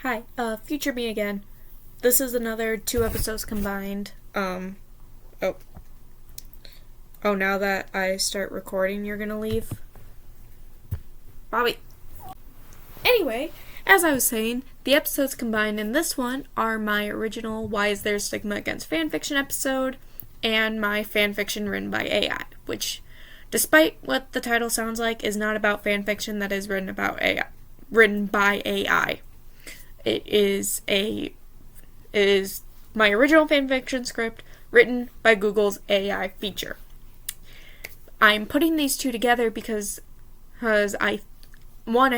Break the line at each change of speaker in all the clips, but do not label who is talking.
Hi, future me again. This is another 2 episodes combined. Oh. Oh, now that I start recording, you're gonna leave? Bobby. Anyway, as I was saying, the episodes combined in this one are my original Why Is There Stigma Against Fanfiction episode, and my fanfiction written by AI, which, despite what the title sounds like, is not about fanfiction that is written by AI. It is my original fanfiction script written by Google's AI feature. I'm putting these two together because I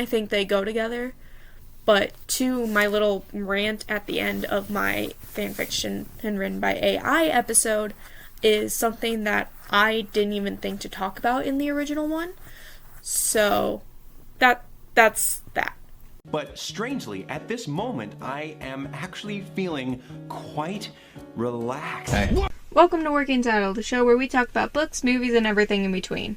think they go together, but two, my little rant at the end of my fanfiction and written by AI episode is something that I didn't even think to talk about in the original one. So that's that.
But strangely, at this moment, I am actually feeling quite relaxed.
Welcome to Working Title, the show where we talk about books, movies, and everything in between.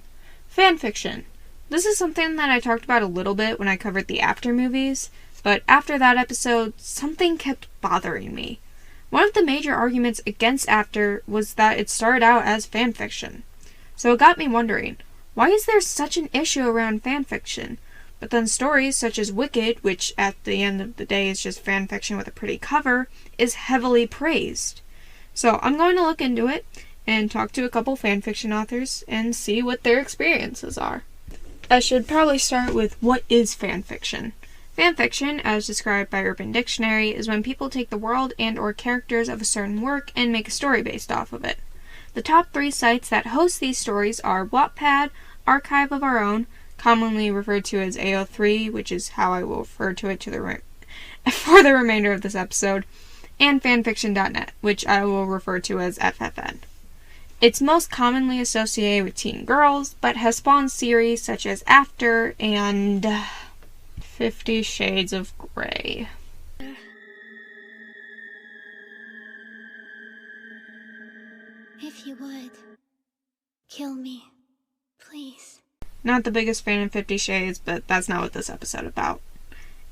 Fanfiction. This is something that I talked about a little bit when I covered the After movies, but after that episode, something kept bothering me. One of the major arguments against After was that it started out as fanfiction. So it got me wondering, why is there such an issue around fanfiction? But then stories such as Wicked, which at the end of the day is just fanfiction with a pretty cover, is heavily praised. So I'm going to look into it and talk to a couple fanfiction authors and see what their experiences are. I should probably start with what is fanfiction. Fanfiction, as described by Urban Dictionary, is when people take the world and or characters of a certain work and make a story based off of it. The top 3 sites that host these stories are Wattpad, Archive of Our Own, commonly referred to as AO3, which is how I will refer to it for the remainder of this episode, and fanfiction.net, which I will refer to as FFN. It's most commonly associated with teen girls, but has spawned series such as After and 50 Shades of Grey.
If you would, kill me, please.
Not the biggest fan of 50 Shades, but that's not what this episode is about.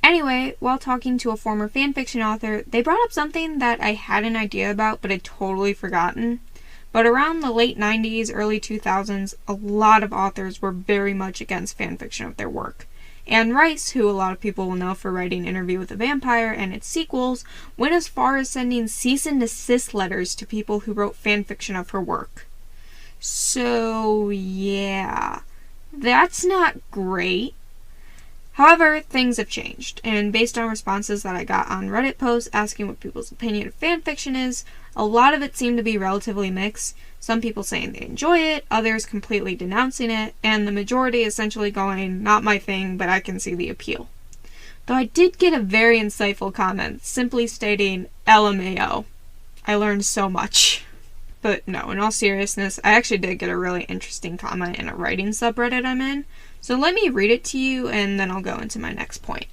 Anyway, while talking to a former fanfiction author, they brought up something that I had an idea about but had totally forgotten. But around the late 90s, early 2000s, a lot of authors were very much against fanfiction of their work. Anne Rice, who a lot of people will know for writing Interview with a Vampire and its sequels, went as far as sending cease and desist letters to people who wrote fanfiction of her work. So, yeah, that's not great. However, things have changed, and based on responses that I got on Reddit posts asking what people's opinion of fanfiction is, a lot of it seemed to be relatively mixed, some people saying they enjoy it, others completely denouncing it, and the majority essentially going, not my thing, but I can see the appeal. Though I did get a very insightful comment, simply stating, LMAO. I learned so much. But no, in all seriousness, I actually did get a really interesting comment in a writing subreddit I'm in, so let me read it to you and then I'll go into my next point.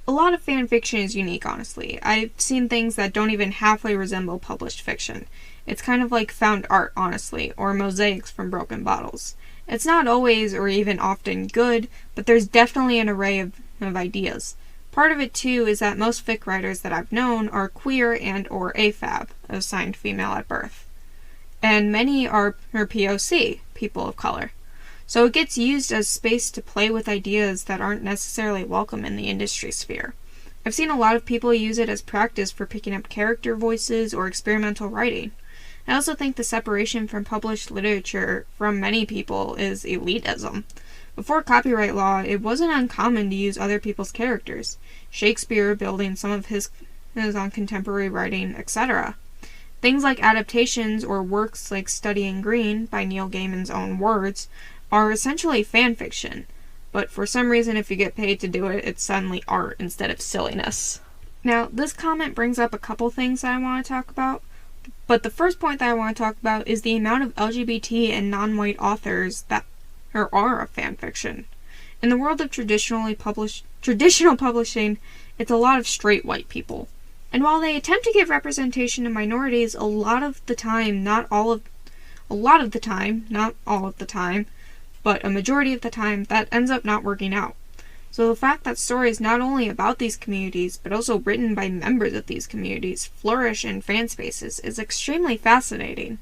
A lot of fanfiction is unique, honestly. I've seen things that don't even halfway resemble published fiction. It's kind of like found art, honestly, or mosaics from broken bottles. It's not always or even often good, but there's definitely an array of ideas. Part of it, too, is that most fic writers that I've known are queer and or AFAB, assigned female at birth. And many are POC, people of color. So it gets used as space to play with ideas that aren't necessarily welcome in the industry sphere. I've seen a lot of people use it as practice for picking up character voices or experimental writing. I also think the separation from published literature from many people is elitism. Before copyright law, it wasn't uncommon to use other people's characters. Shakespeare building some of his on contemporary writing, etc. Things like adaptations or works like Studying Green, by Neil Gaiman's own words, are essentially fanfiction, but for some reason if you get paid to do it, it's suddenly art instead of silliness. Now, this comment brings up a couple things that I want to talk about, but the first point that I want to talk about is the amount of LGBT and non-white authors that are of fanfiction. In the world of traditional publishing, it's a lot of straight white people. And while they attempt to give representation to minorities, a lot of the time, not all of the time, but a majority of the time, that ends up not working out. So the fact that stories not only about these communities, but also written by members of these communities, flourish in fan spaces is extremely fascinating.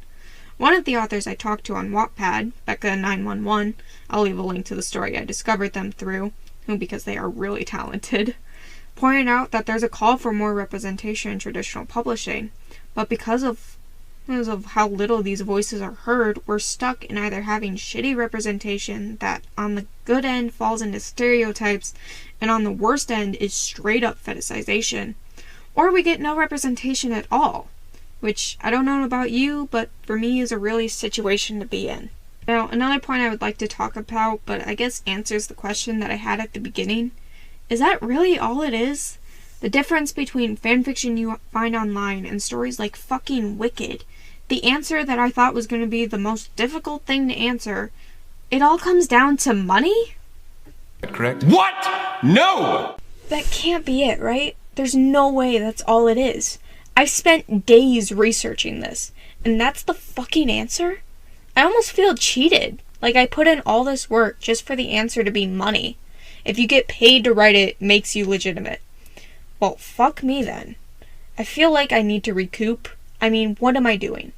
One of the authors I talked to on Wattpad, Becca911, I'll leave a link to the story I discovered them through, because they are really talented, pointed out that there's a call for more representation in traditional publishing, but because of how little these voices are heard, we're stuck in either having shitty representation that on the good end falls into stereotypes and on the worst end is straight up fetishization, or we get no representation at all, which I don't know about you, but for me is a really situation to be in. Now, another point I would like to talk about, but I guess answers the question that I had at the beginning, is that really all it is? The difference between fanfiction you find online and stories like fucking Wicked, the answer that I thought was going to be the most difficult thing to answer, it all comes down to money?
Correct? What? No!
That can't be it, right? There's no way that's all it is. I spent days researching this, and that's the fucking answer? I almost feel cheated. Like I put in all this work just for the answer to be money. If you get paid to write it, makes you legitimate. Well, fuck me then. I feel like I need to recoup. I mean, what am I doing?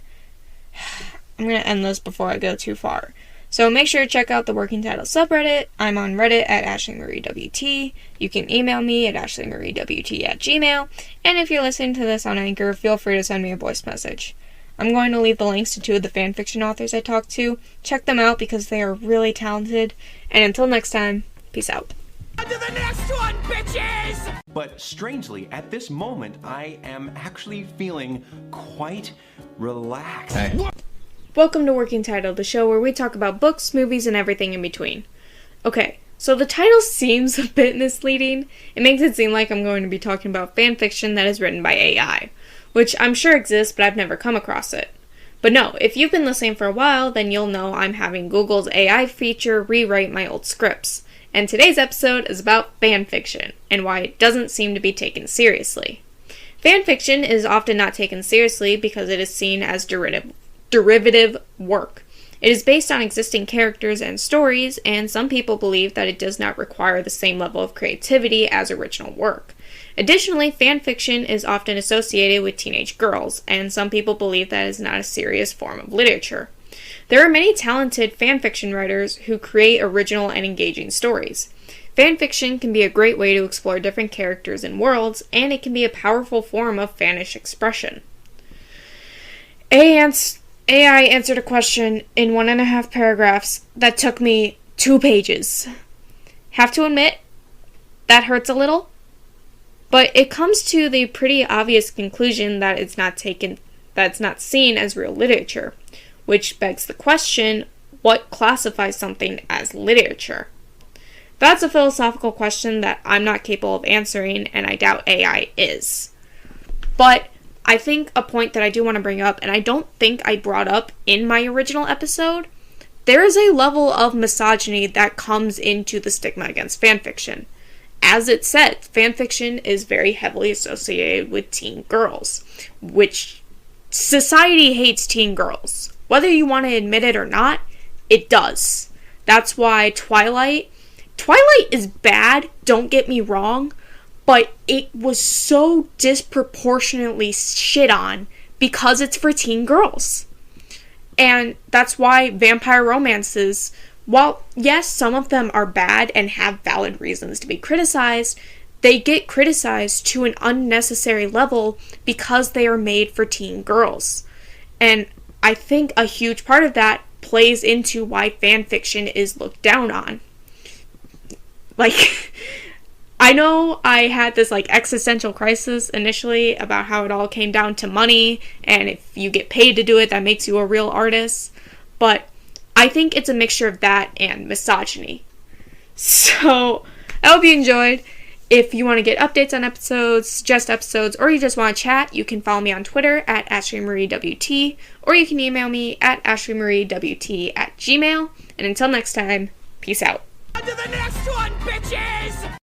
I'm gonna end this before I go too far. So make sure to check out the Working Title subreddit. I'm on Reddit at ashleymariewt. You can email me at ashleymariewt@gmail. And if you're listening to this on Anchor, feel free to send me a voice message. I'm going to leave the links to 2 of the fanfiction authors I talked to. Check them out because they are really talented. And until next time, peace out.
On to the next one, bitches!
But strangely, at this moment, I am actually feeling quite relaxed.
Welcome to Working Title, the show where we talk about books, movies, and everything in between. Okay, so the title seems a bit misleading. It makes it seem like I'm going to be talking about fanfiction that is written by AI, which I'm sure exists, but I've never come across it. But no, if you've been listening for a while, then you'll know I'm having Google's AI feature rewrite my old scripts. And today's episode is about fanfiction, and why it doesn't seem to be taken seriously. Fanfiction is often not taken seriously because it is seen as derivative work. It is based on existing characters and stories, and some people believe that it does not require the same level of creativity as original work. Additionally, fanfiction is often associated with teenage girls, and some people believe that it is not a serious form of literature. There are many talented fanfiction writers who create original and engaging stories. Fanfiction can be a great way to explore different characters and worlds, and it can be a powerful form of fanish expression. AI answered a question in 1.5 paragraphs that took me 2 pages. Have to admit, that hurts a little, but it comes to the pretty obvious conclusion that it's not seen as real literature, which begs the question, what classifies something as literature? That's a philosophical question that I'm not capable of answering, and I doubt AI is. But I think a point that I do want to bring up, and I don't think I brought up in my original episode, there is a level of misogyny that comes into the stigma against fanfiction. As it said, fanfiction is very heavily associated with teen girls, which society hates teen girls. Whether you want to admit it or not, it does. That's why Twilight is bad, don't get me wrong, but it was so disproportionately shit on because it's for teen girls. And that's why vampire romances, while yes, some of them are bad and have valid reasons to be criticized, they get criticized to an unnecessary level because they are made for teen girls. And I think a huge part of that plays into why fanfiction is looked down on. Like, I know I had this, existential crisis initially about how it all came down to money, and if you get paid to do it, that makes you a real artist. But I think it's a mixture of that and misogyny. So, I hope you enjoyed. If you want to get updates on episodes, suggest episodes, or you just want to chat, you can follow me on Twitter at ashleymariewt, or you can email me at ashleymariewt@gmail. And until next time, peace out.
On to the next one, bitches!